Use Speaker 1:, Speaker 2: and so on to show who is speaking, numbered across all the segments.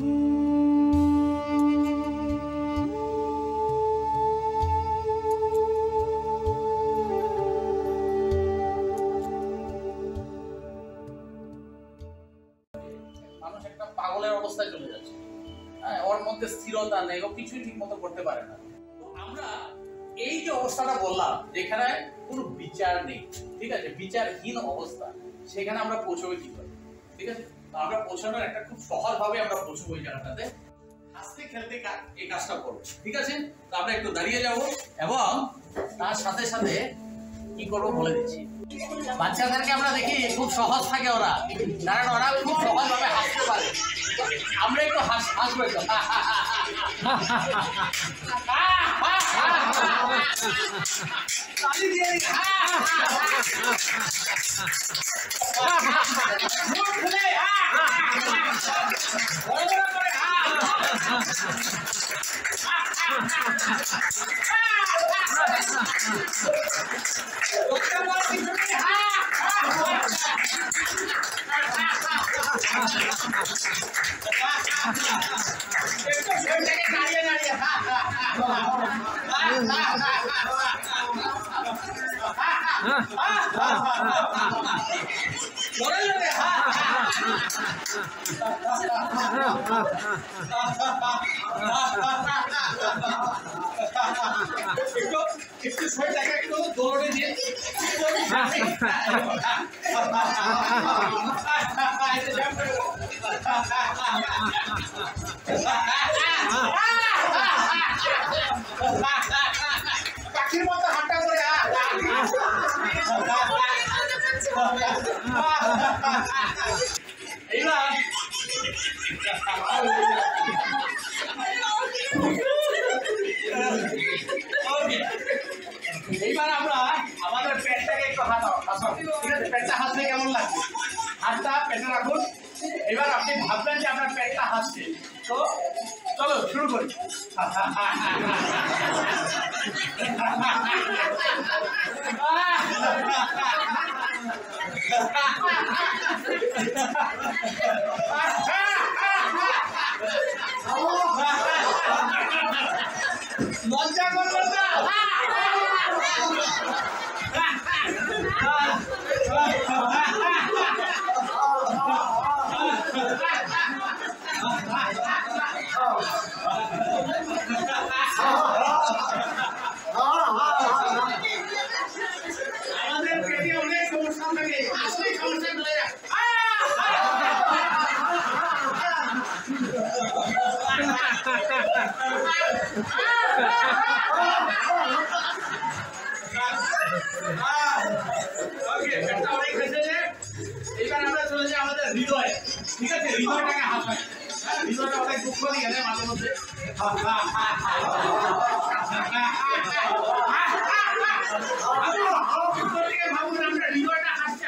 Speaker 1: মানুষ একটা পাগলের অবস্থায় চলে যাচ্ছে, ওর মধ্যে স্থিরতা নেই, ও কিছুই ঠিক মতো করতে পারে না। আমরা এই যে অবস্থাটা বললাম, যেখানে কোনো বিচার নেই, ঠিক আছে, বিচারহীন অবস্থা, সেখানে আমরা পৌঁছবো কি করে? ঠিক আছে, তো আমরা পৌঁছানোর একটা খুব সহজ ভাবে আমরা পৌঁছবো এই জায়গাটাতে, হাসতে খেলতে এই কাজটা করবো। ঠিক আছে, তো আমরা একটু দাঁড়িয়ে যাব এবং তার সাথে সাথে কি করবো বলে দিচ্ছি। বাচ্চাদেরকে আমরা দেখি খুব সহজ থাকে ওরা, কারণ ওরা খুব সহজ ভাবে হাসতে পারে। আমরা একটু হাসবো একটু, একটু শরীরটাকে একটু দৌড়ে দিয়ে পাখির মতো হাঁটা করে এইবার আমরা আমাদের পেটটাকে একটু হাঁটাও, ঠিক আছে? পেটটা হাসলে কেমন লাগবে? হাতটা পেটে রাখুন। এবার আপনি ভাববেন যে আপনার পেটটা হাসছে, তো চলো শুরু করি। লজ্জা করবেন না। আমাদের পেটে অনেক সমস্যা থাকে, আসলে সমস্যা চলে যায়। এবার আমরা চলে যাই আমাদের হৃদয়, ঠিক আছে? হৃদয়টাকে হাসাই, হৃদয়টা অনেক দুঃখ দিয়ে দেয় মাঝে মধ্যে। ভাবুন আমরা হৃদয়টা হাসছে।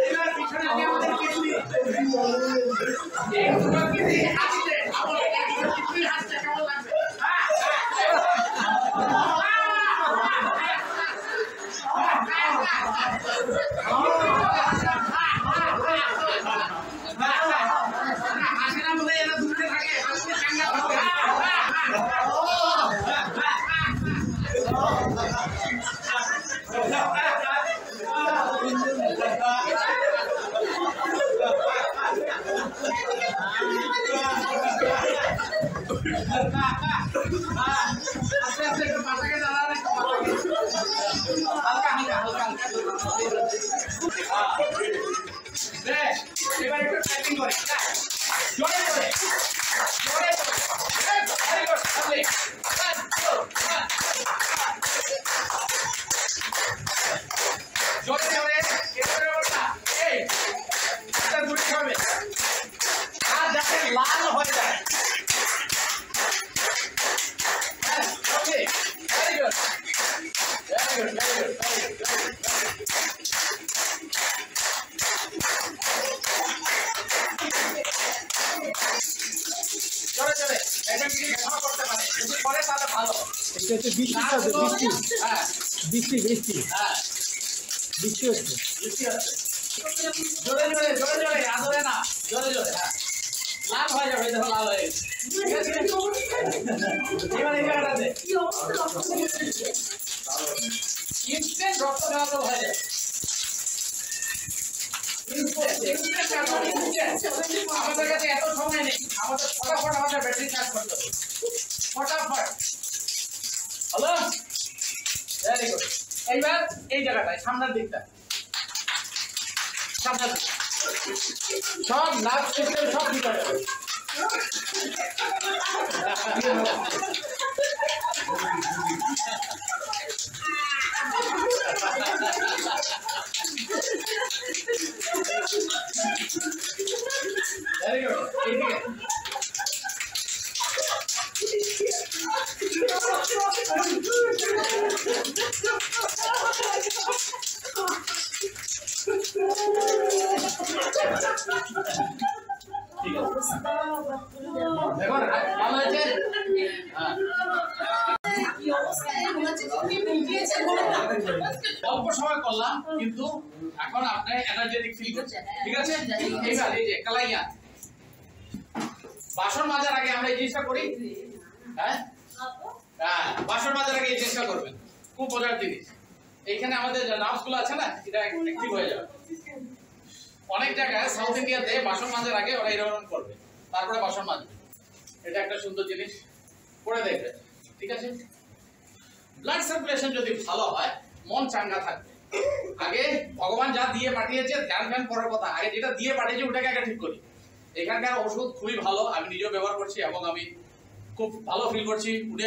Speaker 1: এবার পিছনে আগে আমাদের কিডনি, এই দুটো কিডনি হাসছে, আমার এই দুটো কিডনি হাসছে, কেমন লাগবে? হাসে না বলে এরা দূরে থাকে, হাসতে চাঙ্গা থাকে। আস্তে আস্তে একটু পাটাকে দাঁড়ান, হালকা হালকা হালকা হালকা। বেশ, এবার একটু টাইপিং করে, জোরে করে, জোরে করে। ভেরি গুড,
Speaker 2: হচ্ছে বৃষ্টি আছে, বৃষ্টি
Speaker 1: হ্যাঁ
Speaker 2: বৃষ্টি বৃষ্টি
Speaker 1: হ্যাঁ
Speaker 2: বৃষ্টি হচ্ছে।
Speaker 1: বৃষ্টি আছে। জোরে জোরে জোরে জোরে আদরে না, জোরে জোরে। হ্যাঁ লাল হয়ে যাবে, দেখো লাল হয়ে গেছে। ঠিক আছে, এবার এই জায়গাটাতে ইনস্ট্যান্ট রক্ত দেওয়া তো হয়ে যায়। আমাদের কাছে এত সময় নেই, আমাদের ফটাফট আমাদের ব্যাটারি চার্জ করতে হবে, ফটাফট। হলো, ভেরি গুড। এইবার এই জায়গাটায় সামনের দিকটা, সামনের দিক সব নার্ভ সিস্টেম সব ঠিক হয়ে যাবে। ভেরি গুড, এইদিকে দেখো ভালো হয়েছে। অল্প সময় করলাম কিন্তু এখন আপনি এনার্জেটিক ফিল করছেন। ঠিক আছে, এইবার এই যে কালাইয়া বাসন মাজার আগে আমরা এই জিনিসটা করি। হ্যাঁ হ্যাঁ, বাসন মাজার আগে এই জিনিসটা করবেন, খুব মজার জিনিস। এইখানে আমাদের নার্ভস গুলো আছে না, এটা অ্যাক্টিভ হয়ে যাবে। অনেক জায়গায় সাউথ ইন্ডিয়াতে বাসন মাজার আগে ওরা এরকম করবে, তারপরে বাসন মাজবে। এটা একটা সুন্দর জিনিস, করে দেখবে। ঠিক আছে, ব্লাড সার্কুলেশন যদি ভালো হয় মন চাঙ্গা থাকবে। আগে ভগবান যা দিয়ে পাঠিয়েছে ধ্যান ধ্যান করার কথা, আগে যেটা দিয়ে পাঠিয়েছে ওটাকে আগে ঠিক করি। এখানকার ওষুধ খুবই ভালো, আমি নিজেও ব্যবহার করছি এবং আমি খুব ভালো ফিল করছি। উনি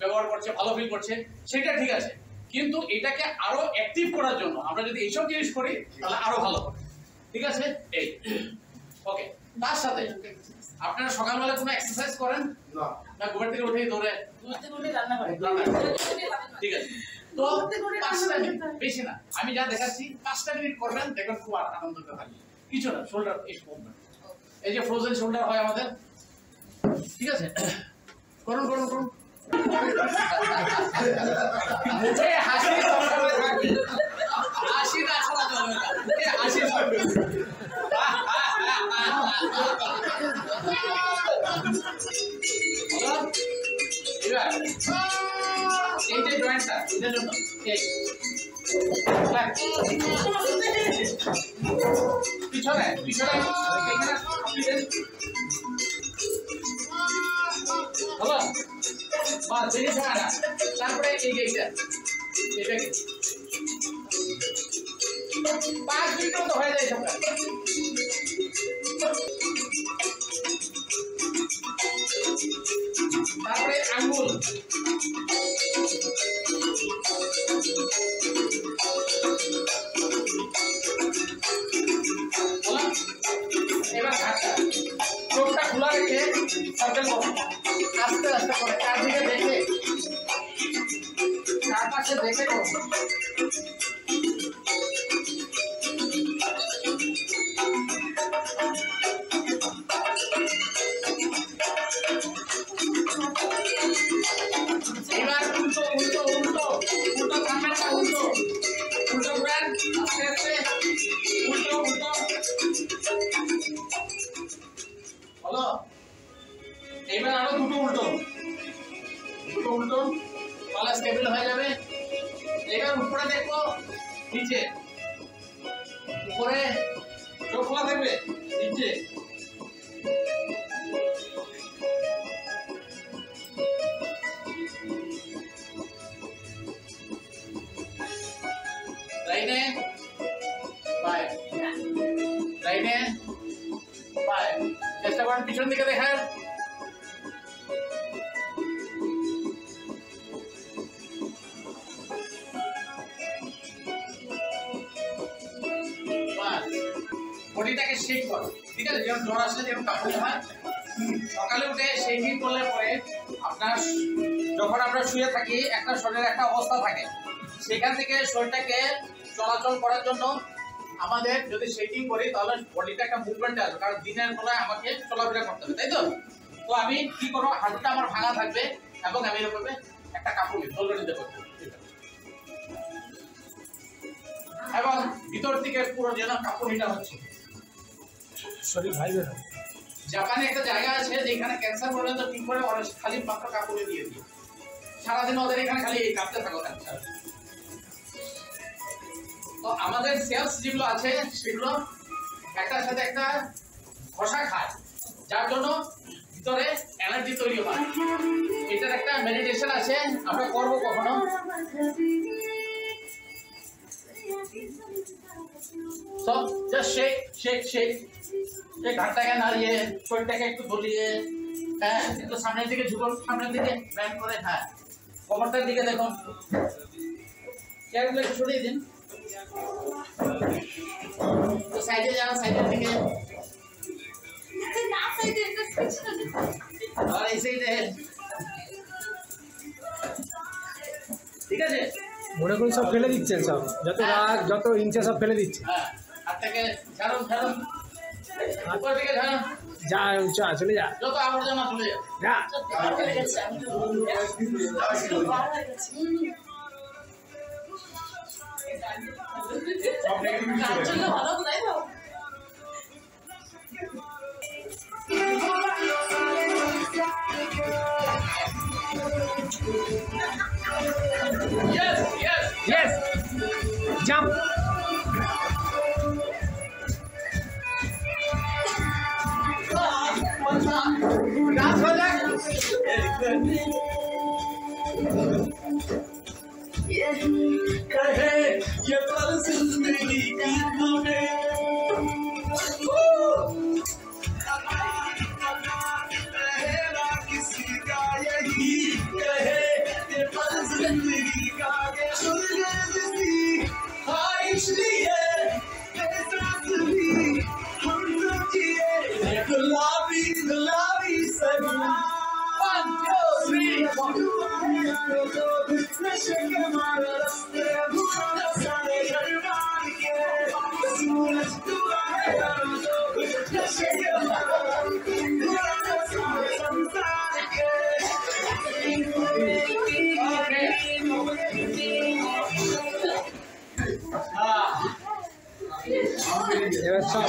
Speaker 1: ব্যবহার করছে, ভালো ফিল করছে, সেটা ঠিক আছে। কিন্তু এটাকে আরো অ্যাক্টিভ করার জন্য আমরা যদি এইসব জিনিস করি তাহলে আরো ভালো হবে। ঠিক আছে, এই ওকে। তার সাথে আপনারা সকালবেলা কোনো এক্সারসাইজ করেন না? ঘুমের থেকে উঠেই দৌড়ে রান্না করেন? ঠিক আছে, তো 5টা মিনিট, বেশি না, আমি যা দেখাচ্ছি 5টা মিনিট করবেন, দেখবেন খুব আনন্দ থাকবে। কিছু না, শোল্ডার এই যে ফ্রোজেন শোল্ডার হয় আমাদের। ঠিক আছে, করুন করুন করুন। মুখে হাসি সবসময় থাকবে, হাসি না ছাড়া চলবে না, মুখে হাসি থাকবে। এই যে জয়েন্টটা, এটার জন্য পিছনে পিছনে হলো বা জিনিস হয় না। তারপরে এই যে এটাকে 5 মিনিটের মতো হয়ে যায় সবটা। তারপরে আঙ্গুল, এবার হাতটা, চোখটা খোলা রেখে সার্কেল করুন, আস্তে আস্তে করে চারদিকে দেখে, চারপাশে দেখে করুন। এবার উল্টো উল্টো উল্টো উল্টো থাকবেন না, উল্টো উল্টো করেন আস্তে আস্তে, উল্টো উল্টো। হলো, এবার আরো দুটো উল্টো, দুটো উল্টো, গলা স্টেবল হয়ে যাবে। এবার উপরে দেখবো, নিচে, উপরে চোখ খোলা থাকবে, নিচে রাইটে বাই, রাইটে বাই। চেষ্টা করেন পিছন দিকে দেখার। বডিটাকে শেক করো। ঠিক আছে, যেমন জ্বর আসলে যেমন কাঁপুনি হয়, সকালে উঠে শেকিং করলে পরে আপনার যখন আমরা শুয়ে থাকি একটা শরীরের একটা অবস্থা থাকে, সেখান থেকে শরীরটাকে চলাচল করার জন্য আমাদের যদি শেকিং করি তাহলে বডিটা একটা মুভমেন্টে আসবে, কারণ দিনের বেলায় আমাকে চলাফেরা করতে হবে, তাই তো? তো আমি কি করবো, হাঁটুটা আমার ভাঙা থাকবে এবং আমি এরকম একটা কাপড় দোলনিতে করতে, এবং ভিতর থেকে পুরো যেন কাপড়িটা হচ্ছে।
Speaker 2: শরীর ভাইবে না।
Speaker 1: জাপানে একটা জায়গা আছে যেখানে ক্যান্সার পর্যন্ত ঠিক করে ওরা খালি মাত্র কাপড়ে দিয়ে দিয়ে সারাদিন ওদের এখানে খালি এই কাঁপতে থাকো ক্যান্সার। তো আমাদের সেলস যেগুলো আছে সেগুলো একটার সাথে একটা ঘষা খায়, যার জন্য ভিতরে এনার্জি তৈরি হয়। এটার একটা মেডিটেশন আছে, আমরা করবো কখনো। তো জাস্ট শেক শেক শেক, এই ঘাটটাকে নাড়িয়ে শরীরটাকে একটু ধরিয়ে, হ্যাঁ একটু সামনের দিকে ঝুঁকুন, সামনের দিকে ব্যায়াম করে, হ্যাঁ কমরটার দিকে দেখুন, চেয়ারগুলো একটু সরিয়ে দিন, তো সাইডে যান, সাইডের দিকে, আর এই সাইডে, ঠিক আছে।
Speaker 2: মনে করুন সব ফেলে দিচ্ছেন, সব যত রাগ যত ইচ্ছা সব ফেলে দিচ্ছে।
Speaker 1: হ্যাঁ হাতটাকে ঝাড়ুন ঝাড়ুন, উপর দিকে ঝাড়ুন,
Speaker 2: যা চা চলে যা,
Speaker 1: যত আবর্জনা চলে
Speaker 2: যা।
Speaker 1: Yes, yes.
Speaker 2: Yes, jump.
Speaker 1: Dance हो जाए। कहे ये पल जिंदगी की हमें पहला किसी का यही कहे ये पल जिंदगी का ये जिंदगी ख्वाहिश लिए एहसास भी हम तो जिए गुलाबी गुलाबी सजना। 1 2 3 नशे के मारे रास्ते भूखा सारे दरबार के सूरज तू है नशे के मारे भूखा सारे संसार के।
Speaker 2: এবার সব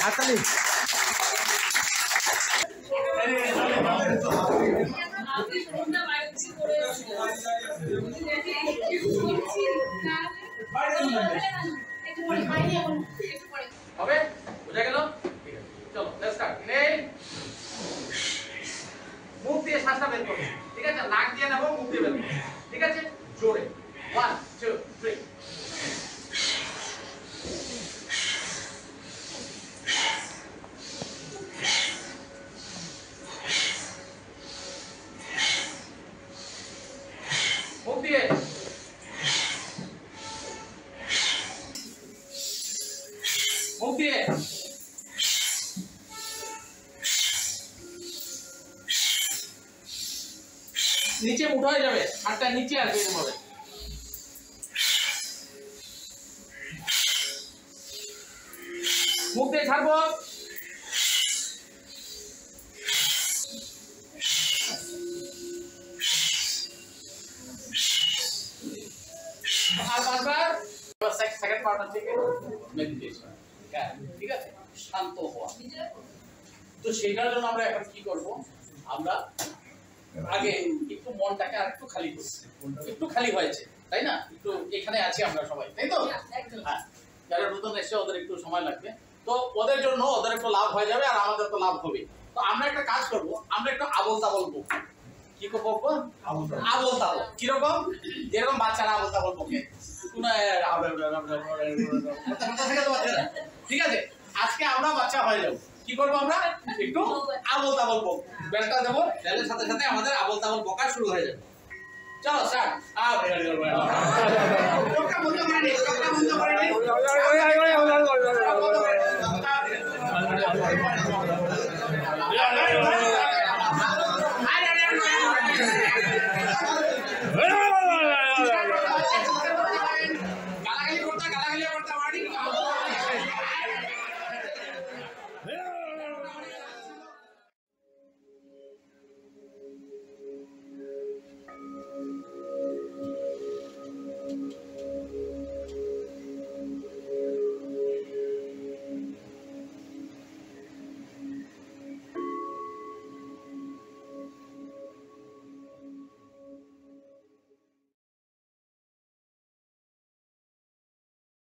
Speaker 2: হাতালি।
Speaker 1: হবে বুঝা গেল? ঠিক আছে, চলো লেটস স্টার্ট। নেই মুখ দিয়ে শ্বাসটা বের করো, ঠিক আছে, নাক দিয়ে নেবো, মুখ দিয়ে বের করো, ঠিক আছে, জোরে 1 2 3। মুখ দিয়ে মুখ দিয়ে নিচে মুঠো হয়ে যাবে, হাতটা নিচে আসবে এভাবে। মুখ দিয়ে ছাড়বো, আর বারবার সেকেন্ড পার্ট থেকে মেডিটেশন, ঠিক আছে, শান্ত হওয়া। তো সেটার জন্য আমরা এখন কি করব, আমরা আগে একটু মনটাকে আর একটু খালি করছি, একটু খালি হয়েছে তাই না, একটু এখানে আছি আমরা সবাই, তাই তো? হ্যাঁ, যারা নতুন এসে ওদের একটু সময় লাগবে, তো ওদের জন্য ওদের একটু লাভ হয়ে যাবে আর আমাদের তো লাভ হবে। তো আমরা একটা কাজ করব, আমরা একটু আবল তাবল বলবো। কি করবো? আবল তাবল। কিরকম? যেরকম বাচ্চারা আবল তাবল বকে, ঠিক আছে। আজকে আমরা বাচ্চা হয়ে যাবো, কি করবো আমরা একটু আবল তাবল বকবো, বেলটা দেবো, বেলের সাথে সাথে আমাদের আবল তাবল বকা শুরু হয়ে যাবে। চলো স্যার,